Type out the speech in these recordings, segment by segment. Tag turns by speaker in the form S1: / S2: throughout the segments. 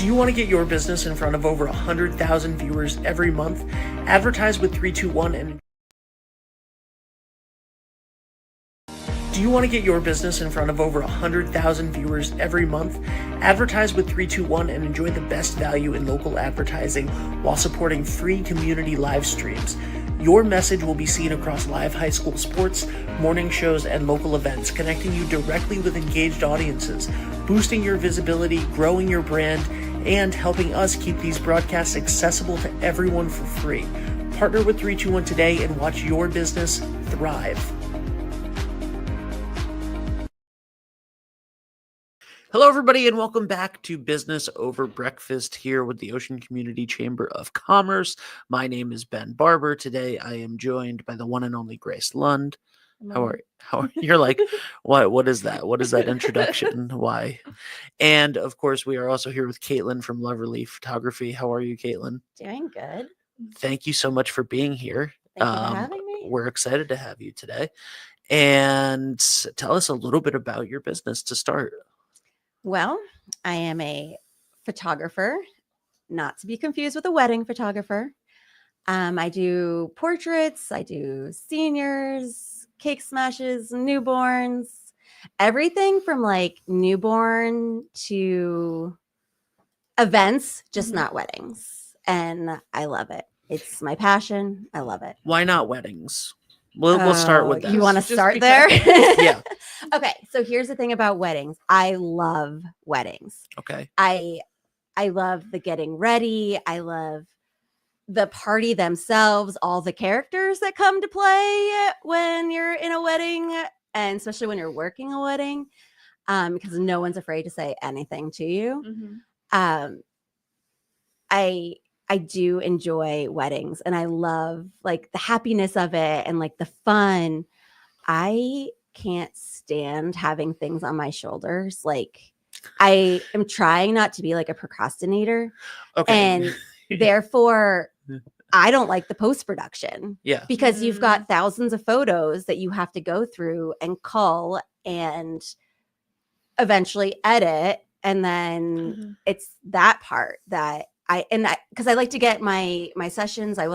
S1: Do you want to get your business in front of over 100,000 viewers every month? Advertise with 321 and Do you want to get your business in front of over 100,000 viewers every month? Advertise with 321 and enjoy the best value in local advertising while supporting free community live streams. Your message will be seen across live high school sports, morning shows, and local events, connecting you directly with engaged audiences, boosting your visibility, growing your brand, and helping us keep these broadcasts accessible to everyone for free. Partner with 321 today and watch your business thrive. Hello, everybody, and welcome back to Business Over Breakfast here with the Ocean Community Chamber of Commerce. My name is Ben Barber. Today, I am joined by the one and only Grace Lund. How are you? You're like, what is that? What is that introduction? Why? And of course, we are also here with Caitlyn from Loverly Photography. How are you, Caitlyn?
S2: Doing good.
S1: Thank you so much for being here.
S2: Thank you for having me.
S1: We're excited to have you today. And tell us a little bit about your business to start.
S2: Well, I am a photographer, not to be confused with a wedding photographer. I do portraits, I do seniors, cake smashes, newborns, everything from like newborn to events, just not weddings. And I love it. It's my passion. I love it.
S1: Why not weddings? We'll start with that.
S2: You want to start there?
S1: Yeah.
S2: Okay. So here's the thing about weddings. I love weddings.
S1: Okay.
S2: I love the getting ready. I love the party themselves, all the characters that come to play when you're in a wedding, and especially when you're working a wedding, because no one's afraid to say anything to you. I do enjoy weddings, and I love like the happiness of it and like the fun. I can't stand having things on my shoulders. Like I am trying not to be like a procrastinator.
S1: Okay.
S2: And therefore I don't like the post-production.
S1: Yeah.
S2: Because you've got thousands of photos that you have to go through and cull and eventually edit. And then it's that part that because I like to get my sessions, I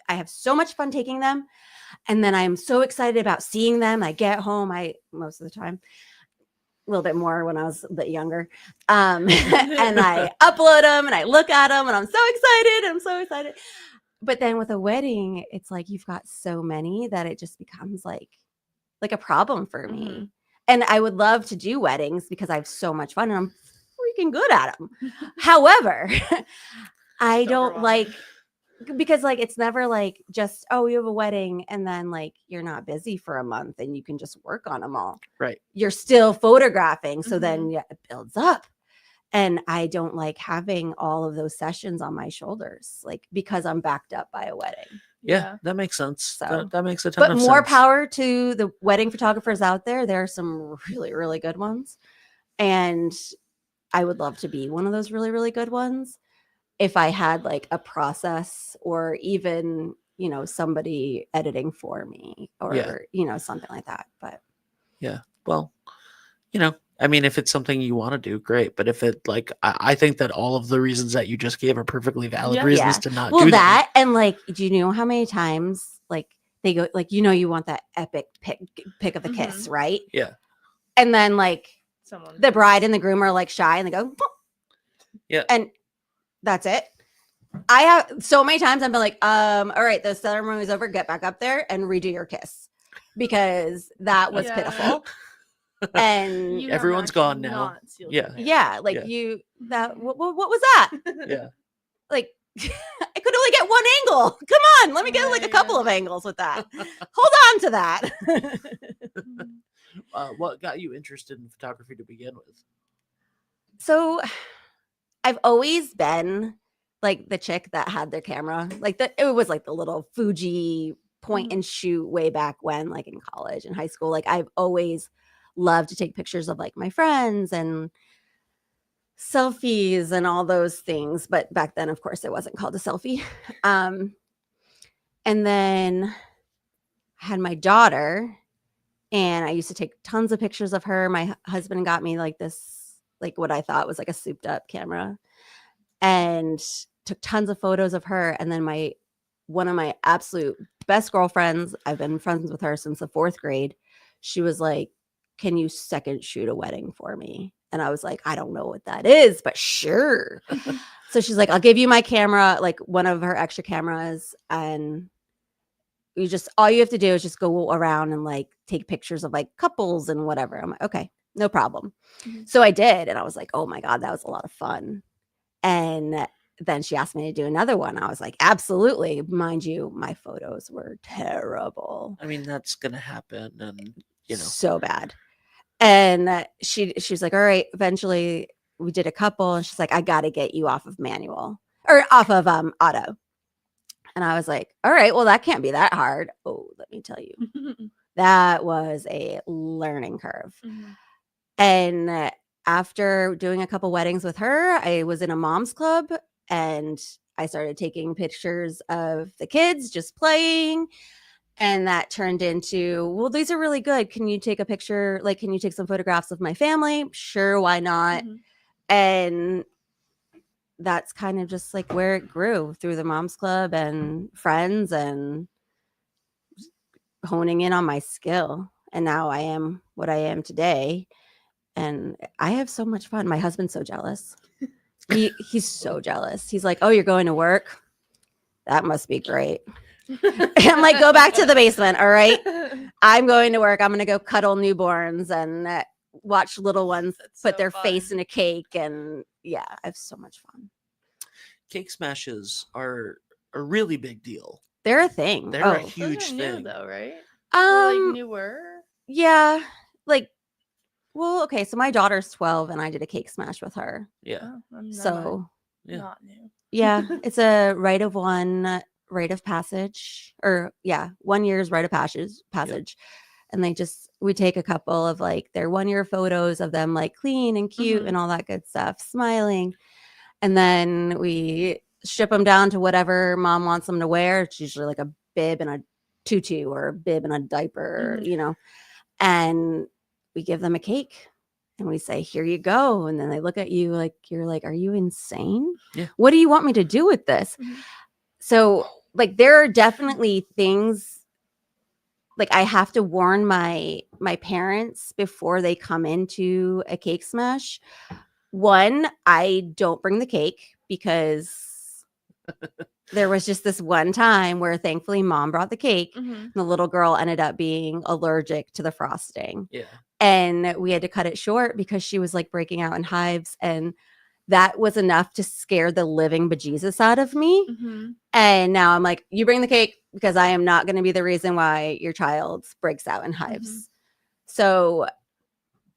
S2: have so much fun taking them. And then I'm so excited about seeing them. I get home, most of the time, a little bit more when I was a bit younger. And I upload them and I look at them and I'm so excited. But then with a wedding, it's like you've got so many that it just becomes like a problem for me. And I would love to do weddings because I have so much fun and I'm freaking good at them. However, I don't like, because like it's never like just, oh, you have a wedding and then like you're not busy for a month and you can just work on them all.
S1: Right.
S2: You're still photographing. So then it builds up. And I don't like having all of those sessions on my shoulders, like because I'm backed up by a wedding.
S1: Yeah, that makes sense.
S2: So,
S1: that makes a ton of sense.
S2: But more power to the wedding photographers out there. There are some really, really good ones. And I would love to be one of those really, really good ones if I had like a process or even, somebody editing for me or, something like that. But
S1: yeah, well, I mean, if it's something you want to do, great. But if it I think that all of the reasons that you just gave are perfectly valid reasons to not do
S2: that. And like, do you know how many times like they go like, you want that epic pick of the kiss, right?
S1: Yeah.
S2: And then like the bride and the groom are like shy and they go,
S1: yeah.
S2: And that's it. I have so many times I've been like, all right, the ceremony's over, get back up there and redo your kiss because that was pitiful. And
S1: everyone's gone now.
S2: Yeah. Like what was that?
S1: Yeah.
S2: Like I could only get one angle. Come on, let me get like a couple of angles with that. Hold on to that.
S1: What got you interested in photography to begin with?
S2: So I've always been like the chick that had their camera. Like it was like the little Fuji point and shoot way back when, like in college and high school. Like I've always loved to take pictures of like my friends and selfies and all those things. But back then, of course, it wasn't called a selfie. And then I had my daughter and I used to take tons of pictures of her. My husband got me like this like what I thought was like a souped up camera, and took tons of photos of her. And then one of my absolute best girlfriends, I've been friends with her since the 4th grade. She was like, "Can you second shoot a wedding for me?" And I was like, "I don't know what that is, but sure." So she's like, "I'll give you my camera, like one of her extra cameras, and all you have to do is just go around and like take pictures of like couples and whatever." I'm like, "Okay, no problem." So I did, and I was like, "Oh my God, that was a lot of fun." And then she asked me to do another one. I was like, "Absolutely." Mind you, my photos were terrible.
S1: I mean, that's gonna happen, and
S2: So bad. And she was like, "All right." Eventually we did a couple, and she's like, "I got to get you off of manual or off of auto." And I was like, "All right, well, that can't be that hard." Oh, let me tell you, that was a learning curve. And after doing a couple weddings with her, I was in a mom's club, and I started taking pictures of the kids just playing. And that turned into, "Well, these are really good. Can you take a picture? Like, can you take some photographs of my family?" Sure, why not? And that's kind of just like where it grew through the mom's club and friends and honing in on my skill. And now I am what I am today. And I have so much fun. My husband's so jealous. He's so jealous. He's like, "Oh, you're going to work? That must be great." I'm like, "Go back to the basement. All right. I'm going to work. I'm going to go cuddle newborns and watch little ones put their face in a cake." And yeah, I have so much fun.
S1: Cake smashes are a really big deal.
S2: They're a thing.
S1: They're a huge
S3: Those are
S1: thing,
S3: new, though, right?
S2: Um,
S3: Like newer.
S2: yeah, like, well, okay. So my daughter's 12, and I did a cake smash with her.
S1: Yeah.
S2: So
S3: Not new.
S2: yeah, it's a rite of passage, or 1 year's rite of passage. And we take a couple of like their 1 year photos of them like clean and cute and all that good stuff, smiling. And then we ship them down to whatever mom wants them to wear. It's usually like a bib and a tutu or a bib and a diaper, and we give them a cake and we say, "Here you go." And then they look at you like you're like, "Are you insane?
S1: Yeah.
S2: What do you want me to do with this?" So like there are definitely things like I have to warn my parents before they come into a cake smash. One, I don't bring the cake because there was just this one time where thankfully mom brought the cake and the little girl ended up being allergic to the frosting.
S1: Yeah.
S2: And we had to cut it short because she was like breaking out in hives, and that was enough to scare the living bejesus out of me. And now I'm like, "You bring the cake because I am not going to be the reason why your child breaks out in hives." So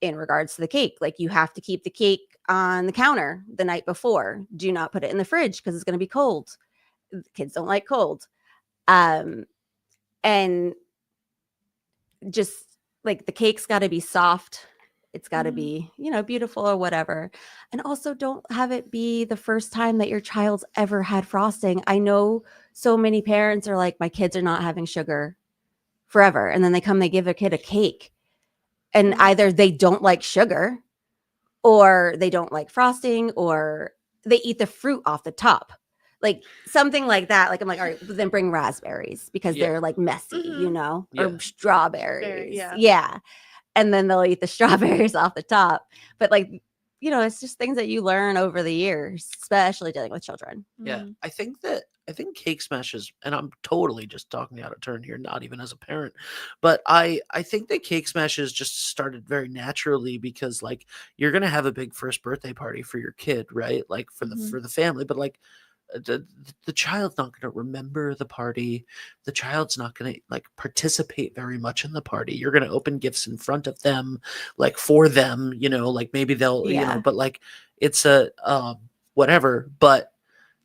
S2: in regards to the cake, like you have to keep the cake on the counter the night before. Do not put it in the fridge because it's going to be cold. Kids don't like cold. And just like the cake's got to be soft. It's got to be, beautiful or whatever. And also don't have it be the first time that your child's ever had frosting. I know so many parents are like, "My kids are not having sugar forever." And then they give a kid a cake. And either they don't like sugar or they don't like frosting or they eat the fruit off the top. Like something like that. Like I'm like, "All right, then bring raspberries because they're like messy, or strawberries." Yeah. And then they'll eat the strawberries off the top. But like, it's just things that you learn over the years, especially dealing with children.
S1: Yeah. I think cake smashes, and I'm totally just talking out of turn here, not even as a parent, but I think that cake smashes just started very naturally because like you're gonna have a big first birthday party for your kid, right? Like for the family, but like the child's not going to remember the party. The child's not going to like participate very much in the party. You're going to open gifts in front of them, like for them, like maybe they'll, but like it's a whatever. But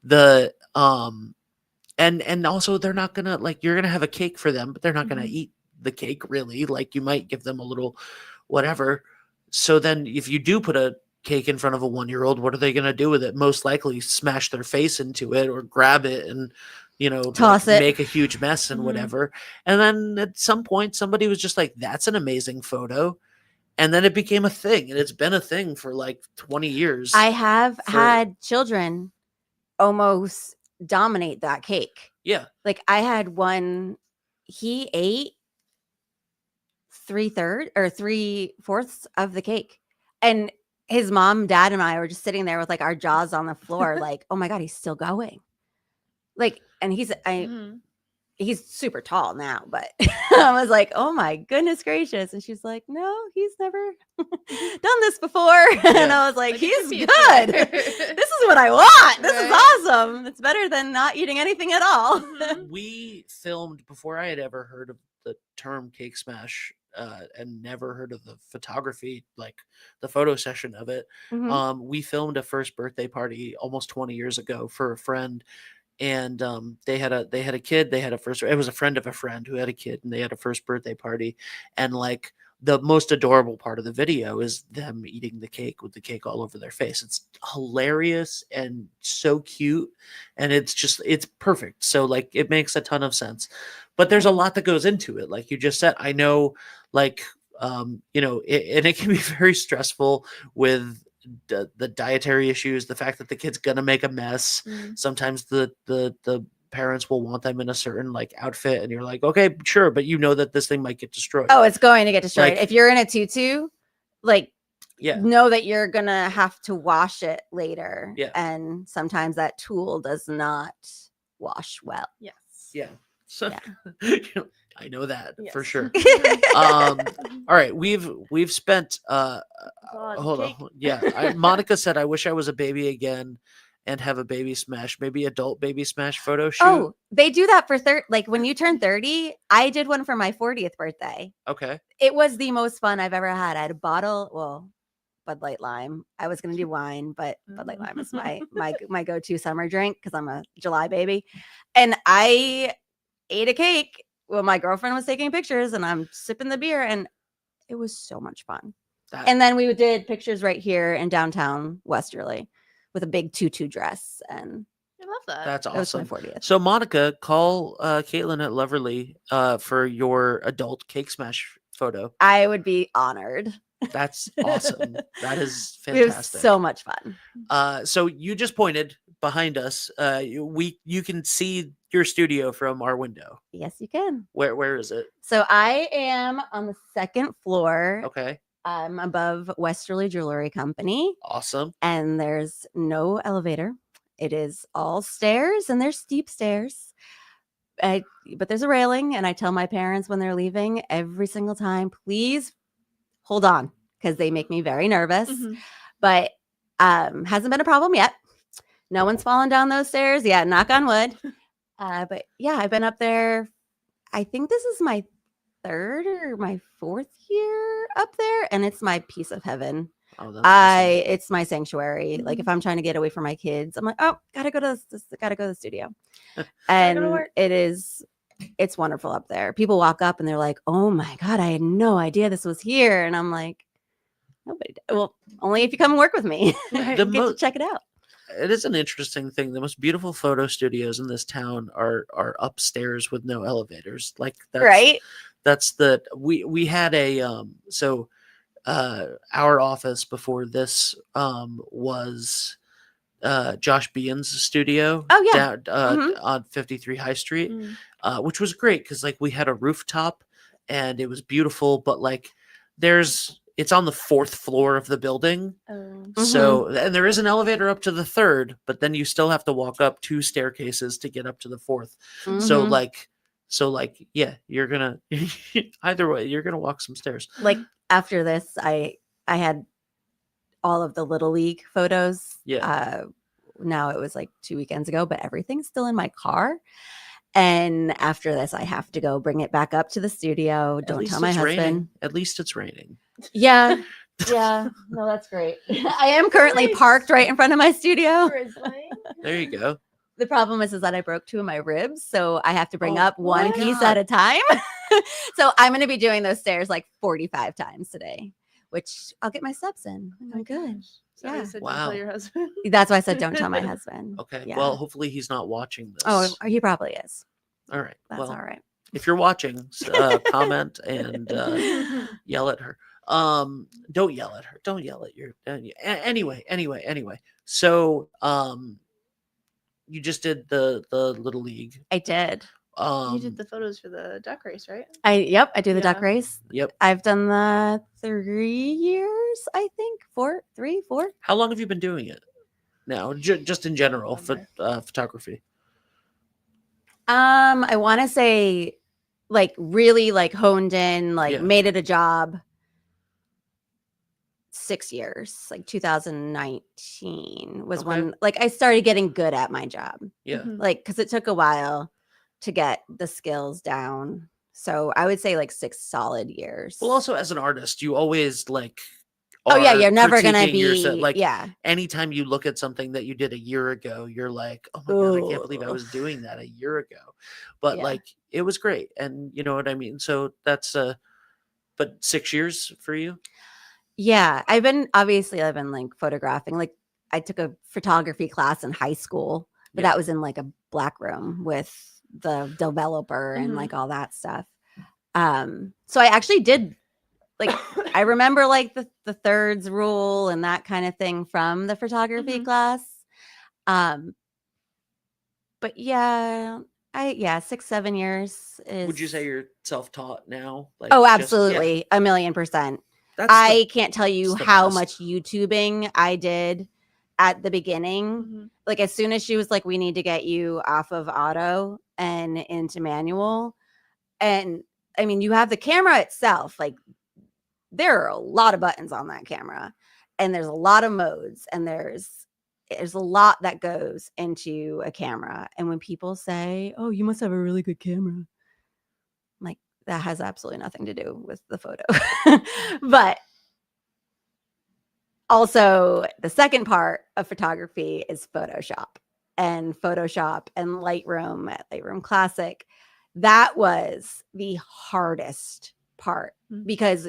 S1: the and also they're not gonna like you're gonna have a cake for them, but they're not gonna eat the cake really. Like you might give them a little whatever. So then if you do put a cake in front of a 1-year-old, what are they going to do with it? Most likely smash their face into it or grab it and
S2: toss it,
S1: make a huge mess and whatever. And then at some point somebody was just like, "That's an amazing photo," And then it became a thing, and it's been a thing for like 20 years.
S2: I have had children almost dominate that cake.
S1: Yeah.
S2: Like I had one, he ate 3/4 of the cake. And his mom, dad, and I were just sitting there with like our jaws on the floor, like, oh my God, he's still going. Like, and he's super tall now, but I was like, oh my goodness gracious. And she's like, no, he's never done this before. And I was like he's good. This is what I want. This is awesome. It's better than not eating anything at all.
S1: We filmed before I had ever heard of the term cake smash and never heard of the photography, like the photo session of it. We filmed a first birthday party almost 20 years ago for a friend. And they had a kid. It was a friend of a friend who had a kid, and they had a first birthday party. And like the most adorable part of the video is them eating the cake with the cake all over their face. It's hilarious and so cute, and it's perfect. So like it makes a ton of sense. But there's a lot that goes into it, like you just said. I know, like and it can be very stressful with the dietary issues, the fact that the kid's gonna make a mess. Sometimes the parents will want them in a certain like outfit, and you're like, okay, sure, but you know that this thing might get destroyed.
S2: Oh, it's going to get destroyed.
S1: Like,
S2: if you're in a tutu, like
S1: yeah,
S2: know that you're gonna have to wash it later.
S1: Yeah.
S2: And sometimes that tulle does not wash well.
S3: Yes.
S1: Yeah. So I know that for sure. All right, we've spent hold on. Yeah, Monica said, I wish I was a baby again and have a baby smash, maybe adult baby smash photo shoot.
S2: Oh, they do that for like when you turn 30. I did one for my 40th birthday.
S1: Okay.
S2: It was the most fun I've ever had. I had a bottle, Bud Light Lime. I was gonna do wine, but Bud Light Lime is my go-to summer drink because I'm a July baby. And I ate a cake while my girlfriend was taking pictures, and I'm sipping the beer, and it was so much fun. And then we did pictures right here in downtown Westerly with a big tutu dress, and
S3: I love that.
S1: That's
S2: that was my
S1: awesome.
S2: 40th.
S1: So Monica, call Caitlyn at Loverly for your adult cake smash photo.
S2: I would be honored.
S1: That's awesome. That is
S2: It was
S1: fantastic.
S2: so much fun.
S1: So you just pointed behind us. You can see your studio from our window.
S2: Yes, you can.
S1: Where is it?
S2: So I am on the second floor.
S1: Okay.
S2: I'm above Westerly Jewelry Company.
S1: Awesome.
S2: And there's no elevator. It is all stairs, and there's steep stairs. But there's a railing, and I tell my parents when they're leaving every single time, please hold on, because they make me very nervous. But hasn't been a problem yet. No one's fallen down those stairs yet, knock on wood. But yeah, I've been up there. I think this is my 3rd or my 4th year up there, and it's my piece of heaven.
S1: Oh, that's awesome.
S2: It's my sanctuary. Like if I'm trying to get away from my kids, I'm like, oh, gotta go to the studio. And it's wonderful up there. People walk up and they're like, oh my God, I had no idea this was here. And I'm like, nobody did. Well, only if you come and work with me. You get to check it out.
S1: It is an interesting thing. The most beautiful photo studios in this town are upstairs with no elevators. Like that's
S2: right.
S1: That's we had a our office before this was Josh Bean's studio.
S2: Oh yeah.
S1: Down, on 53 High Street, which was great because like we had a rooftop and it was beautiful, but like it's on the 4th floor of the building. So, and there is an elevator up to the 3rd, but then you still have to walk up 2 staircases to get up to the 4th. So like, yeah, you're gonna either way, you're gonna walk some stairs.
S2: Like after this, I had all of the Little League photos.
S1: Yeah.
S2: Now it was like 2 weekends ago, but everything's still in my car. And after this, I have to go bring it back up to the studio. Don't tell my husband.
S1: Raining. At least it's raining.
S2: Yeah. Yeah. No, that's great. I am currently parked right in front of my studio.
S1: There you go.
S2: The problem is that I broke 2 of my ribs, so I have to bring up one piece at a time. So I'm going to be doing those stairs like 45 times today, which I'll get my steps in. I'm good.
S3: So yeah.
S1: Wow.
S3: Don't tell your husband.
S2: That's why I said don't tell my husband.
S1: Okay.
S2: Yeah.
S1: Well, hopefully he's not watching this.
S2: Oh, he probably is.
S1: All right.
S2: That's all right.
S1: If you're watching, comment and yell at her. Don't yell at her. Don't yell at your. Anyway. So, you just did the little league.
S2: I did.
S3: You did the photos for the duck race, right?
S2: I do the duck
S3: Yeah.
S2: race.
S1: Yep.
S2: I've done the 3 years, I think. 4.
S1: How long have you been doing it now? Just in general, photography.
S2: I want to say like really like honed in, like
S1: Yeah.
S2: made it a job. 6 years, like 2019 was
S1: Okay.
S2: when like I started getting good at my job.
S1: Yeah.
S3: Mhm.
S2: Like because it took a while to get the skills down. So I would say like 6 solid years.
S1: Well, also as an artist, you always like.
S2: Oh yeah,
S1: are
S2: you're never gonna
S1: critiquing
S2: be
S1: yourself. Like
S2: yeah.
S1: anytime you look at something that you did a year ago, you're like, oh my god, I can't believe I
S2: Ooh.
S1: was doing that a year ago. But
S3: Yeah.
S1: like it was great, and you know what I mean. So that's but 6 years for you.
S2: Yeah, I've been like photographing. Like I took a photography class in high school, but
S1: Yeah.
S2: that was in like a black room with the developer and
S3: Mhm.
S2: like all that stuff. So I actually did like I remember like the thirds rule and that kind of thing from the photography
S3: Mhm.
S2: class. But yeah, 6, 7 years is
S1: Would you say you're self-taught now? Like,
S2: Oh,
S1: just- yeah,
S2: absolutely. 1,000,000%.
S1: that's
S2: I can't tell you
S1: the
S2: how
S1: best.
S2: much YouTubing I did at the beginning.
S3: Mhm.
S2: Like as soon as she was like, we need to get you off of auto and into manual. And I mean, you have the camera itself. Like there are a lot of buttons on that camera and there's a lot of modes and there's a lot that goes into a camera. And when people say, oh, you must have a really good camera, I'm like, that has absolutely nothing to do with the photo. But also the second part of photography is Photoshop and Lightroom at Lightroom Classic. That was the hardest part because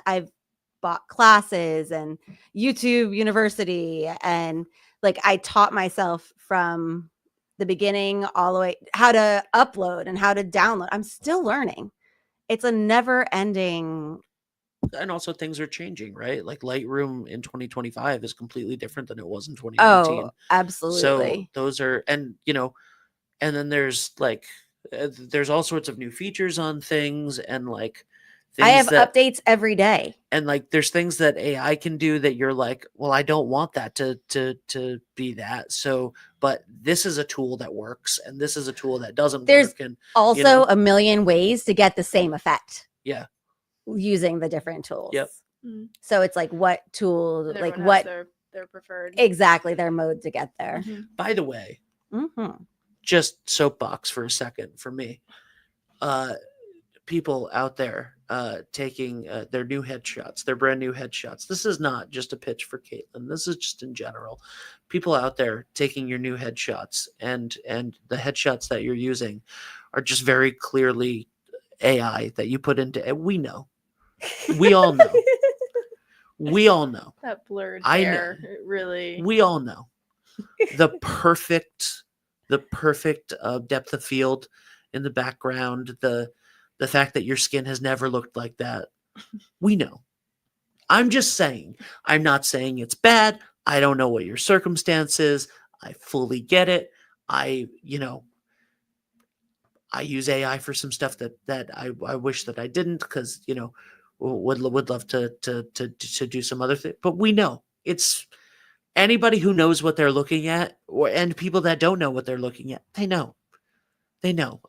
S2: I've bought classes and YouTube University and like I taught myself from the beginning all the way how to upload and how to download. I'm still learning. It's a never ending.
S1: And also things are changing, right? Like Lightroom in 2025 is completely different than it was in 2019.
S2: Oh, absolutely.
S1: So those are, and you know, and then there's like, there's all sorts of new features on things, and like,
S2: I have
S1: that,
S2: updates every day.
S1: and like, there's things that AI can do that you're like, well, I don't want that to be that. So, but this is a tool that works, and this is a tool that doesn't
S2: There's
S1: work, and
S2: also
S1: you know,
S2: a million ways to get the same effect
S1: yeah,
S2: using the different tools.
S1: Yep.
S3: Mhm.
S2: So it's like what tool,
S3: And
S2: like
S3: everyone
S2: what
S3: has their preferred.
S2: exactly their mode to get there.
S3: Mhm.
S1: By the way,
S2: Mhm.
S1: just soapbox for a second for me. People out there taking their new headshots, their brand new headshots. This is not just a pitch for Caitlyn. This is just in general. People out there taking your new headshots, and the headshots that you're using are just very clearly AI that you put into it. We know. We all know. We all know.
S3: That blurred
S1: I know.
S3: hair, it really.
S1: We all know. The perfect depth of field in the background, the fact that your skin has never looked like that. We know. I'm just saying. I'm not saying it's bad. I don't know what your circumstance is. I fully get it. I use AI for some stuff that I wish that I didn't, because would love to do some other thing. But we know it's anybody who knows what they're looking at, and people that don't know what they're looking at. They know.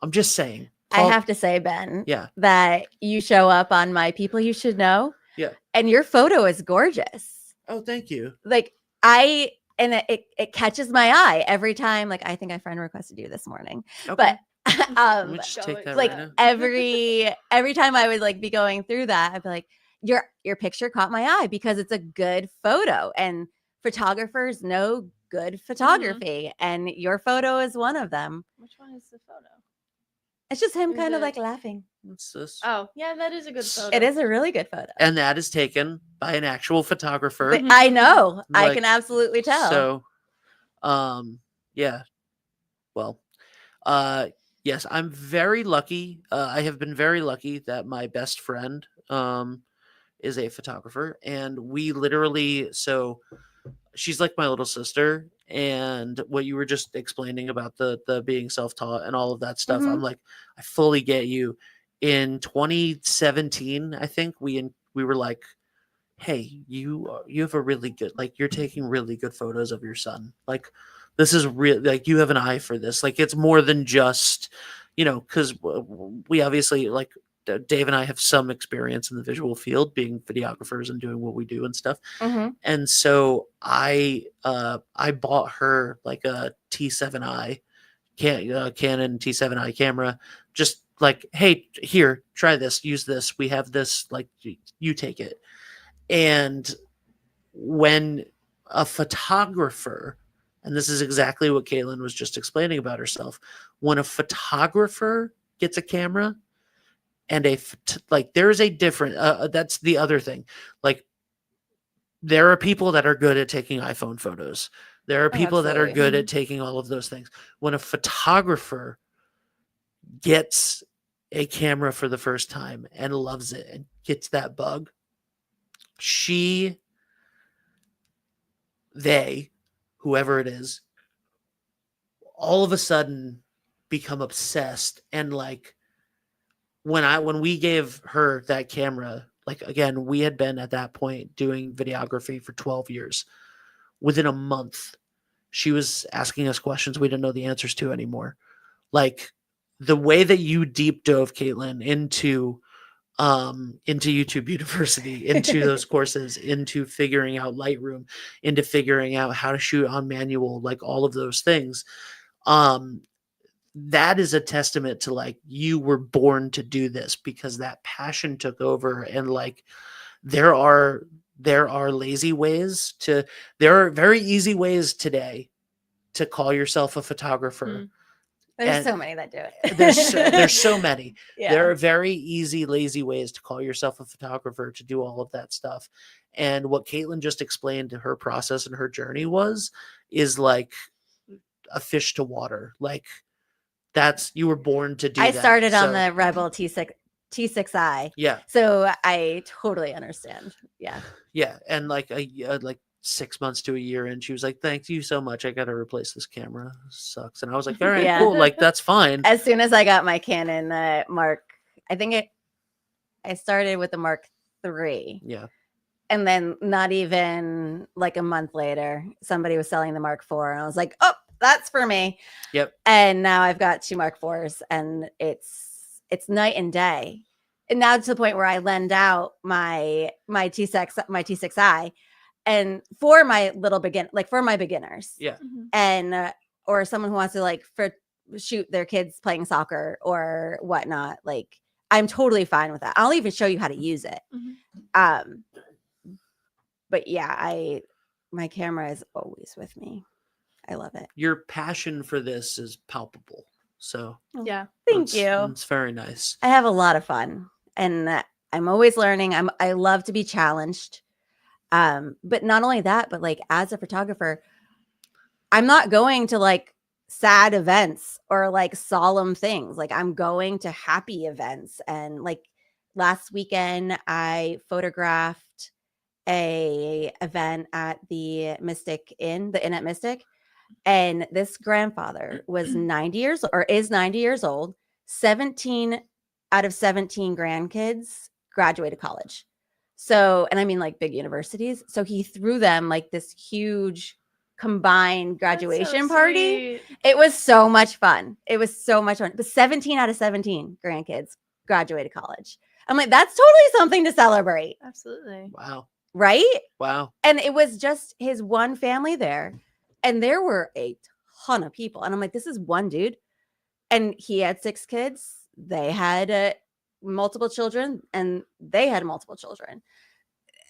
S1: I'm just saying.
S2: I have to say, Ben,
S1: Yeah.
S2: that you show up on my People You Should Know.
S1: Yeah.
S2: And your photo is gorgeous.
S1: Oh, thank you.
S2: Like it catches my eye every time. Like I think I friend requested you this morning.
S1: Okay.
S2: But
S1: Let me just take that
S2: like
S1: right now.
S2: every time I would like be going through that, I'd be like, your picture caught my eye because it's a good photo, and photographers know good photography, and your photo is one of them.
S3: Which one is the photo?
S2: It's just him
S3: Is
S2: kind of
S3: it-
S2: like laughing.
S1: What's this?
S3: Oh, yeah, that is a good photo.
S2: It is a really good photo.
S1: And that is taken by an actual photographer.
S2: But I know. I
S1: Like,
S2: can absolutely tell.
S1: So, yeah. Well, yes, I'm very lucky. I have been very lucky that my best friend, is a photographer, and we literally, so she's like my little sister, and what you were just explaining about the being self-taught and all of that stuff,
S2: Mhm.
S1: I'm like, I fully get you. In 2017, I think we were like, hey, you have a really good, like, you're taking really good photos of your son, like, this is real, like, you have an eye for this, like, it's more than just, because we obviously, like, Dave and I have some experience in the visual field, being videographers and doing what we do and stuff.
S2: Mhm.
S1: And so I bought her like a T7i Canon T7i camera, just like, hey, here, try this, use this, we have this, like, you take it. And when a photographer, and this is exactly what Caitlyn was just explaining about herself, when a photographer gets a camera and like, there's a different, that's the other thing. Like, there are people that are good at taking iPhone photos. There are
S2: Oh,
S1: people that are
S2: absolutely.
S1: good at taking all of those things. When a photographer gets a camera for the first time and loves it and gets that bug, they, whoever it is, all of a sudden become obsessed. And like, when we gave her that camera, like, again, we had been at that point doing videography for 12 years. Within a month, she was asking us questions we didn't know the answers to anymore. Like, the way that you deep dove, Caitlyn, into YouTube University, into those courses, into figuring out Lightroom, into figuring out how to shoot on manual, like, all of those things. That is a testament to, like, you were born to do this, because that passion took over. And like, there are lazy ways to, there are very easy ways today to call yourself a photographer.
S2: There's
S1: And
S2: so many that do it.
S1: there's so many.
S2: Yeah.
S1: There are very easy, lazy ways to call yourself a photographer, to do all of that stuff. And what Caitlyn just explained to her process and her journey is like a fish to water. Like, that's, you were born to do
S2: I
S1: that.
S2: started on
S1: So,
S2: the Rebel T6i.
S1: yeah,
S2: So I totally understand. Yeah.
S1: yeah. And like like 6 months to a year in, she was like, thank you so much, I gotta replace this camera, sucks. And I was like, all right,
S2: Yeah.
S1: cool, like, that's fine.
S2: As soon as I got my Canon Mark, I started with the Mark III.
S1: Yeah.
S2: And then not even like a month later, somebody was selling the Mark IV, and I was like, oh, that's for me.
S1: Yep.
S2: And now I've got 2 Mark IVs, and it's night and day. And now to the point where I lend out my T6i, and for my for my beginners.
S1: Yeah.
S2: And or someone who wants to like shoot their kids playing soccer or whatnot, like, I'm totally fine with that. I'll even show you how to use it. But yeah, my camera is always with me. I love it.
S1: Your passion for this is palpable. So
S3: Yeah.
S2: Thank you.
S1: It's very nice.
S2: I have a lot of fun, and I'm always learning. I love to be challenged. But not only that, but like, as a photographer, I'm not going to like sad events or like solemn things. Like, I'm going to happy events. And like, last weekend I photographed a event at the Mystic Inn, the Inn at Mystic. And this grandfather was 90 years or is 90 years old. 17 out of 17 grandkids graduated college. So, and I mean like big universities. So he threw them like this huge combined graduation party. It was so much fun. It was so much fun. But 17 out of 17 grandkids graduated college. I'm like, that's totally something to celebrate.
S3: Absolutely.
S1: Wow.
S2: Right?
S1: Wow.
S2: And it was just his one family there. And there were a ton of people. And I'm like, this is one dude. And he had 6 kids. They had multiple children, and they had multiple children.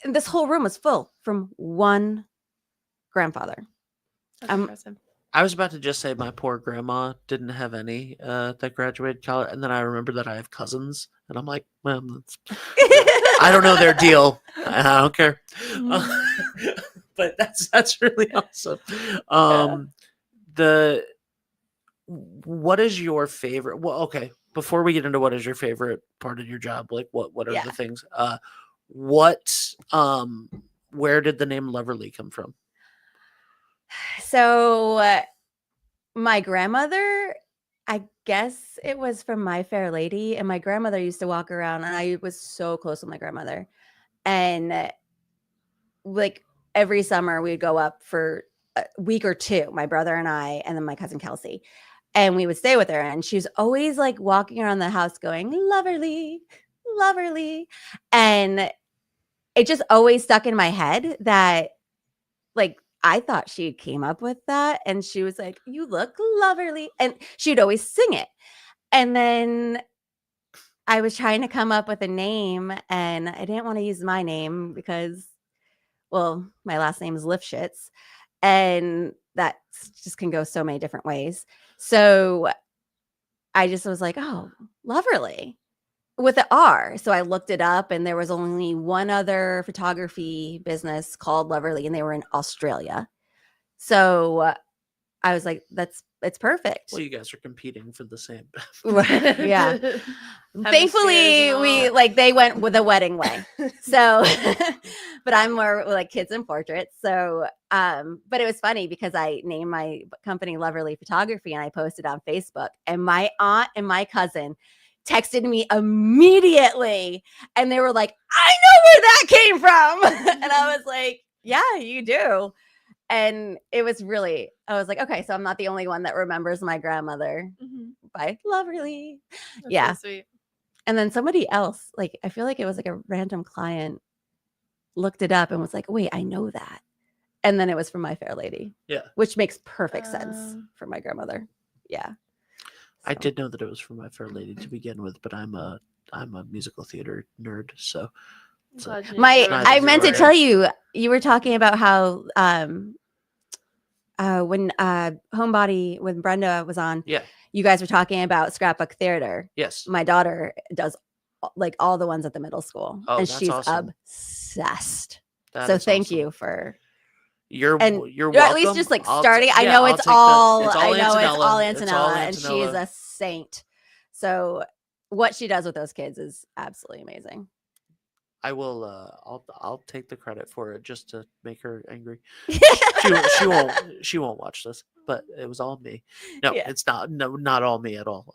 S2: And this whole room was full from one grandfather.
S3: That's impressive.
S1: I was about to just say my poor grandma didn't have any that graduated college, and then I remember that I have cousins, and I'm like, well, I don't know their deal, and I don't care. But that's really awesome. What is your favorite? Well, okay. Before we get into what is your favorite part of your job, like what are the things? what where did the name Loverly come from?
S2: So my grandmother, I guess it was from My Fair Lady, and my grandmother used to walk around, and I was so close with my grandmother, and like every summer we'd go up for a week or two, my brother and I, and then my cousin Kelsey, and we would stay with her, and she was always like walking around the house going Loverly, Loverly, and it just always stuck in my head that like I thought she came up with that, and she was like, "You look loverly," and she'd always sing it. And then I was trying to come up with a name, and I didn't want to use my name because, well, my last name is Lifshitz, and that just can go so many different ways. So I just was like, "Oh, Loverly." With the R. So I looked it up, and there was only one other photography business called Loverly, and they were in Australia. So I was like, it's perfect.
S1: Well, you guys are competing for the same.
S2: Yeah. Thankfully, we like they went with a wedding way. So, but I'm more like kids and portraits. So, but it was funny because I named my company Loverly Photography, and I posted on Facebook, and my aunt and my cousin texted me immediately, and they were like, "I know where that came from," and I was like, "Yeah, you do." And it was really, I was like, okay, so I'm not the only one that remembers my grandmother by Loverly.
S3: That's
S2: Yeah.
S3: so sweet.
S2: And then somebody else, like, I feel like it was like a random client looked it up and was like, wait, I know that. And then it was from My Fair Lady.
S1: Yeah.
S2: Which makes perfect sense for my grandmother. Yeah.
S1: I did know that it was from My Fair Lady to begin with, but I'm a musical theater nerd, so
S2: I meant to tell you, you were talking about how when Homebody when Brenda was on,
S1: yeah,
S2: you guys were talking about scrapbook theater.
S1: yes,
S2: My daughter does like all the ones at the middle school,
S1: Oh,
S2: and
S1: that's
S2: she's
S1: awesome.
S2: obsessed.
S1: That
S2: So
S1: is
S2: thank
S1: awesome.
S2: you for
S1: You're
S2: or
S1: welcome.
S2: at least just like starting. I
S1: yeah,
S2: know
S1: I'll
S2: it's
S1: take
S2: all.
S1: it's all
S2: I know it's all
S1: Antonella. It's all
S2: Antonella, and she is
S1: Antonella.
S2: a saint. So what she does with those kids is absolutely amazing.
S1: I will. I'll take the credit for it just to make her angry. She won't watch this, but it was all me. No,
S2: Yeah.
S1: it's not. No, not all me at all.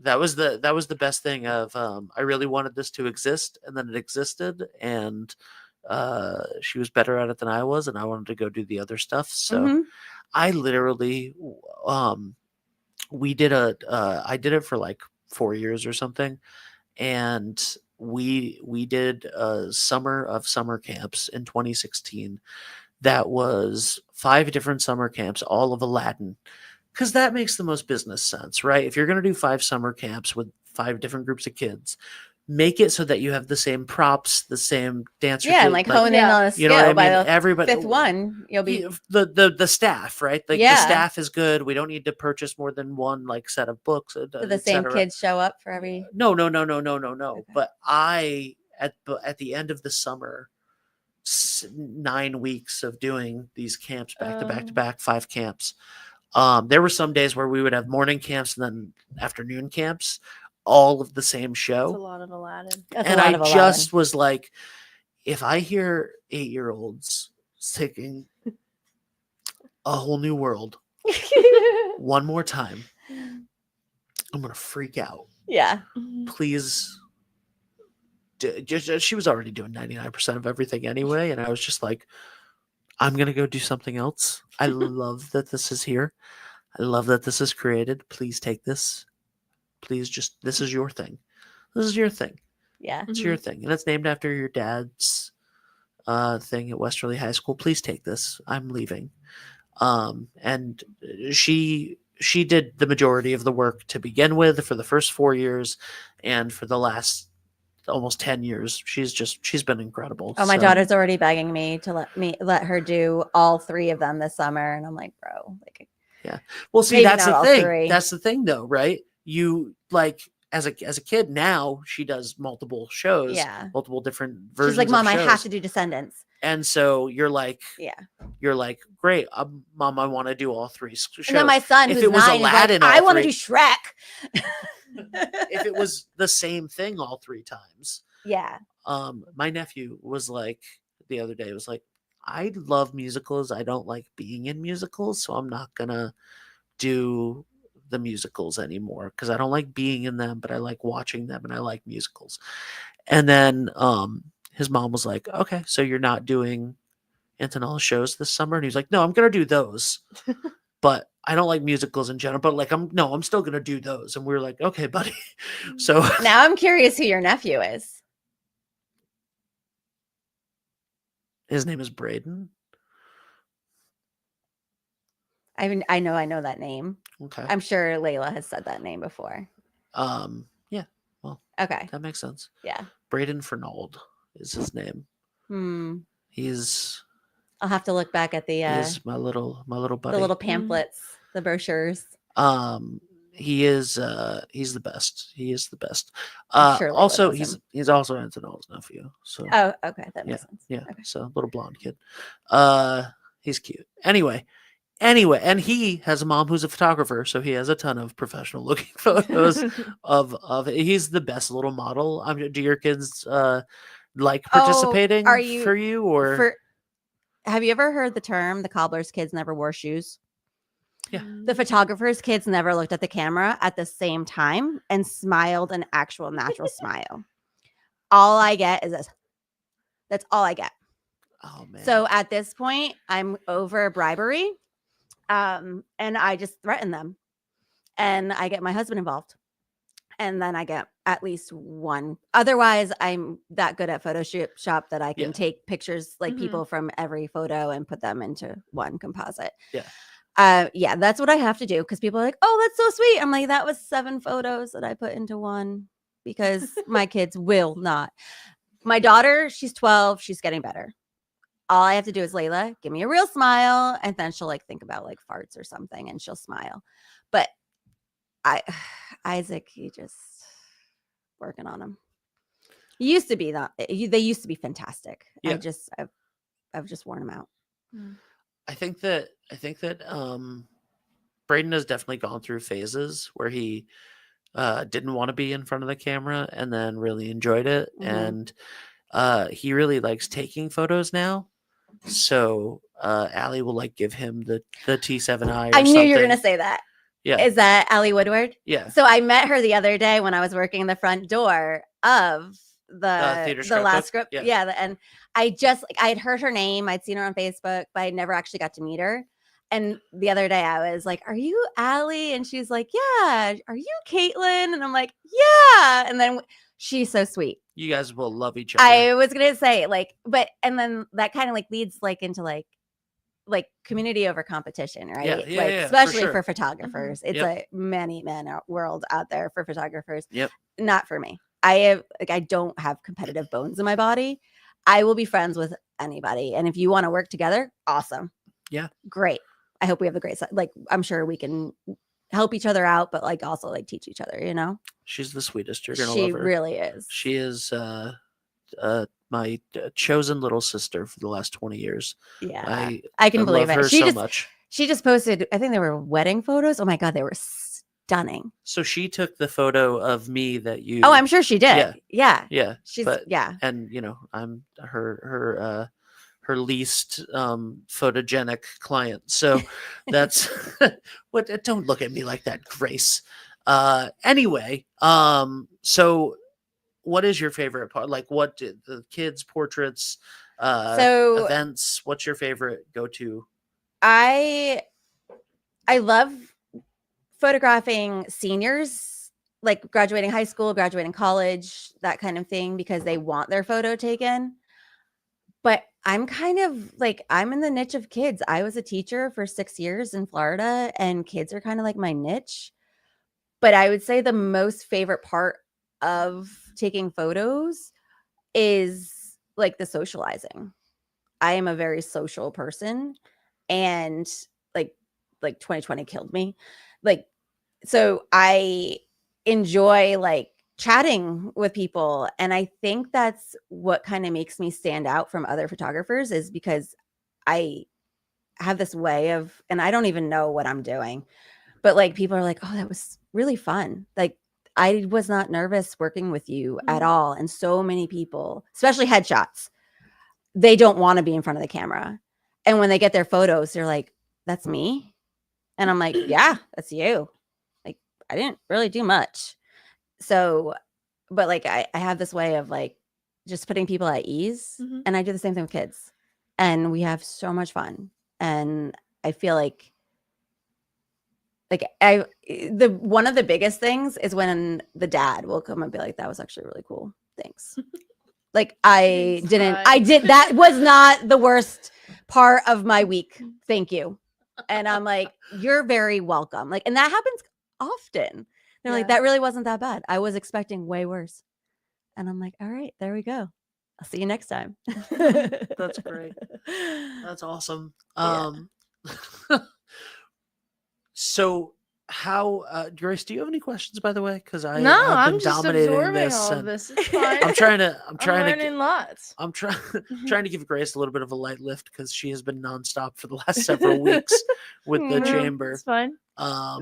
S1: That was the best thing of. I really wanted this to exist, and then it existed, and she was better at it than I was, and I wanted to go do the other stuff. So I literally, we did I did it for like 4 years or something, and we did a summer of summer camps in 2016. That was 5 different summer camps, all of Aladdin, because that makes the most business sense, right? If you're going to do 5 summer camps with 5 different groups of kids, make it so that you have the same props, the same dancer.
S2: Yeah, and like hone in on a skill.
S1: You know what I mean?
S2: By the
S1: Everybody,
S2: 5th one, you'll be
S1: the staff, right? Like the
S2: Yeah.
S1: staff is good. We don't need to purchase more than one like set of books.
S2: do the same kids show up for every.
S1: No.
S2: Okay.
S1: But I at the end of the summer, 9 weeks of doing these camps back to back to back, 5 camps. There were some days where we would have morning camps and then afternoon camps, all of the same
S3: That's a
S1: show.
S3: lot of Aladdin.
S1: And I just was like, if I hear 8-year-olds singing A Whole New World one more time, I'm gonna freak out.
S2: Yeah.
S1: Please. She was already doing 99% of everything anyway, and I was just like, I'm gonna go do something else. I love that this is here. I love that this is created. Please take this. Please just, this is your thing. This is your thing.
S2: Yeah.
S1: It's your thing, and it's named after your dad's thing at Westerly High School. Please take this. I'm leaving. And she did the majority of the work to begin with for the first 4 years, and for the last almost 10 years, she's been incredible.
S2: Oh, my daughter's already begging me to let her do all 3 of them this summer, and I'm like, bro, like,
S1: yeah. Well, see,
S2: maybe
S1: that's
S2: not
S1: the
S2: all
S1: thing.
S2: 3.
S1: That's the thing, though, right? You like as a kid now, she does multiple shows,
S2: Yeah.
S1: multiple different versions.
S2: She's like, Mom,
S1: of
S2: I
S1: shows.
S2: have to do Descendants.
S1: And so you're like,
S2: Yeah.
S1: You're like, great, Mom, I want to do all 3 shows.
S2: And then my son,
S1: if
S2: who's
S1: it was
S2: 9,
S1: Aladdin,
S2: is like, I want to
S1: 3
S2: do Shrek.
S1: if it was the same thing all 3 times,
S2: Yeah.
S1: My nephew was like the other day was like, I love musicals. I don't like being in musicals, so I'm not gonna do the musicals anymore because I don't like being in them, but I like watching them and I like musicals. And then his mom was like, okay, so you're not doing Antonella's shows this summer? And he's like, no, I'm gonna do those. But I don't like musicals in general. But like I'm still gonna do those. And we were like, okay, buddy. So
S2: Now I'm curious who your nephew is.
S1: his name is Braden.
S2: I know that name.
S1: Okay.
S2: I'm sure Layla has said that name before.
S1: Yeah. Well,
S2: Okay.
S1: that makes sense.
S2: Yeah.
S1: Braden Fernald is his name. He's
S2: I'll have to look back at
S1: he's my little buddy.
S2: the little pamphlets, the brochures.
S1: He's the best. He is the best.
S2: I'm sure Layla
S1: Also
S2: knows him.
S1: he's also Antonella's nephew. So
S2: Oh, okay, that makes sense.
S1: yeah.
S2: Okay.
S1: So little blonde kid. He's cute. Anyway, and he has a mom who's a photographer, so he has a ton of professional looking photos of he's the best little model. Do your kids like participating
S2: are you-
S1: for you or
S2: Have you ever heard the term the cobbler's kids never wore shoes?
S1: Yeah.
S2: The photographer's kids never looked at the camera at the same time and smiled an actual natural smile. All I get is this. That's all I get.
S1: Oh man.
S2: So at this point, I'm over bribery. And I just threaten them. And I get my husband involved. And then I get at least one. Otherwise, I'm that good at Photoshop that I can
S1: Yeah.
S2: take pictures like
S3: Mhm.
S2: people from every photo and put them into one composite.
S1: Yeah.
S2: Yeah, that's what I have to do because people are like, oh, that's so sweet. I'm like, that was 7 photos that I put into one because my kids will not. My daughter, she's 12. She's getting better. All I have to do is Layla, give me a real smile. And then she'll like think about like farts or something and she'll smile. But Isaac, he just working on him. He used to be they used to be fantastic.
S1: Yeah.
S2: I've just worn him out.
S1: I think that Braden has definitely gone through phases where he didn't want to be in front of the camera and then really enjoyed it.
S2: Mhm.
S1: And he really likes taking photos now. So Allie will like give him the T7i or
S2: I knew you were
S1: something.
S2: gonna say that.
S1: Yeah.
S2: Is that Allie Woodward?
S1: Yeah.
S2: So I met her the other day when I was working the front door of the
S1: Theater
S2: last
S1: Scrapbook?
S2: script. Yeah. And I had heard her name. I'd seen her on Facebook, but I never actually got to meet her. And the other day I was like, are you Allie? And she's like, yeah. Are you Caitlyn? And I'm like, yeah. And then she's so sweet.
S1: You guys will love each other.
S2: I was going to say like, and then that kind of like leads like into like community over competition, right?
S1: Yeah,
S2: like
S1: for
S2: especially
S1: sure.
S2: for photographers. It's
S1: Yep.
S2: like many men world out there for photographers.
S1: Yep.
S2: Not for me. I don't have competitive bones in my body. I will be friends with anybody. And if you want to work together, awesome.
S1: Yeah.
S2: Great. I hope we have a great like I'm sure we can help each other out, but like also like teach each other, you know?
S1: She's the sweetest. You're gonna
S2: She
S1: love her.
S2: really is.
S1: She is my chosen little sister for the last 20 years.
S2: Yeah. I can believe
S1: love
S2: it.
S1: her so much.
S2: She just posted, I think they were wedding photos. Oh my God, they were stunning.
S1: So she took the photo of me that you.
S2: Oh, I'm sure she did. Yeah.
S1: Yeah.
S2: She's
S1: but,
S2: yeah.
S1: And you know, I'm her least photogenic client. So that's what. Don't look at me like that, Grace. Anyway, so what is your favorite part? Like, what did the kids' portraits,
S2: So
S1: events? What's your favorite go-to?
S2: I love photographing seniors, like graduating high school, graduating college, that kind of thing, because they want their photo taken. But I'm kind of like, I'm in the niche of kids. I was a teacher for 6 years in Florida, and kids are kind of like my niche. But I would say the most favorite part of taking photos is like the socializing. I am a very social person, and like 2020 killed me. Like, so I enjoy like chatting with people. And I think that's what kind of makes me stand out from other photographers, is because I have this way of, and I don't even know what I'm doing, but like people are like, oh, that was really fun. Like I was not nervous working with you at
S3: Mhm.
S2: all. And so many people, especially headshots, they don't want to be in front of the camera. And when they get their photos, they're like, that's me. And I'm like, yeah, that's you. Like, I didn't really do much. So, but like, I have this way of like just putting people at ease.
S3: Mhm.
S2: And I do the same thing with kids. And we have so much fun. And I feel like the one of the biggest things is when the dad will come and be like, that was actually really cool. Thanks. Like I did that was not the worst part of my week. Thank you. And I'm like, you're very welcome. Like, and that happens often. They're like,
S3: Yeah.
S2: that really wasn't that bad. I was expecting way worse. And I'm like, all right, there we go. I'll see you next time.
S1: That's great. That's awesome.
S2: Yeah.
S1: So how Grace, do you have any questions, by the way? Because I
S3: No,
S1: have
S3: I'm
S1: been
S3: just
S1: dominating
S3: absorbing
S1: this,
S3: all of
S1: and
S3: this. It's fine.
S1: I'm trying to
S3: learning lots.
S1: I'm trying to give Grace a little bit of a light lift because she has been nonstop for the last several weeks with the
S2: No,
S1: chamber.
S3: It's fine.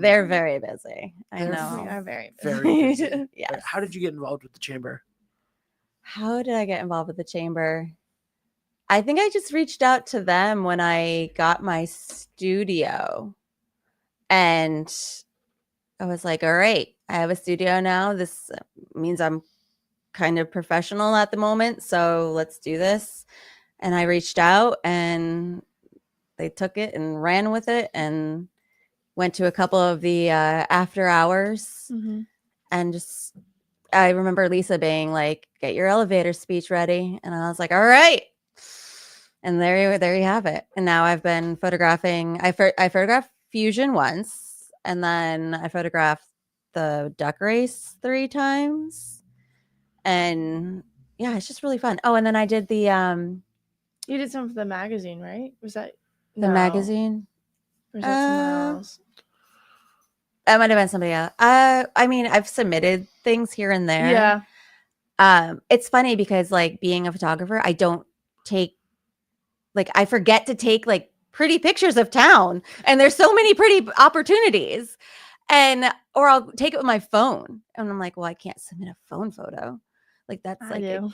S2: They're very busy. I
S1: They're
S3: We
S2: know.
S3: are very
S1: very
S3: busy.
S1: busy.
S2: Yes.
S1: How did you get involved with the chamber?
S2: How did I get involved with the chamber? I think I just reached out to them when I got my studio. And I was like, all right, I have a studio now. This means I'm kind of professional at the moment. So let's do this. And I reached out and they took it and ran with it and went to a couple of the after hours.
S3: Mhm.
S2: And just, I remember Lisa being like, get your elevator speech ready. And I was like, all right. And there you have it. And now I've been photographing. I photographed Fusion once, and then I photographed the duck race 3 times. And yeah, it's just really fun. Oh, and then I did the
S3: You did some for the magazine, right? Was that
S2: magazine.
S3: Or was that someone else?
S2: That might have been somebody else. I mean, I've submitted things here and there.
S3: Yeah.
S2: It's funny because like being a photographer, I don't take I forget to take like pretty pictures of town, and there's so many pretty opportunities, or I'll take it with my phone, and I'm like, well, I can't submit a phone photo. Like that's
S3: I
S2: like
S3: do.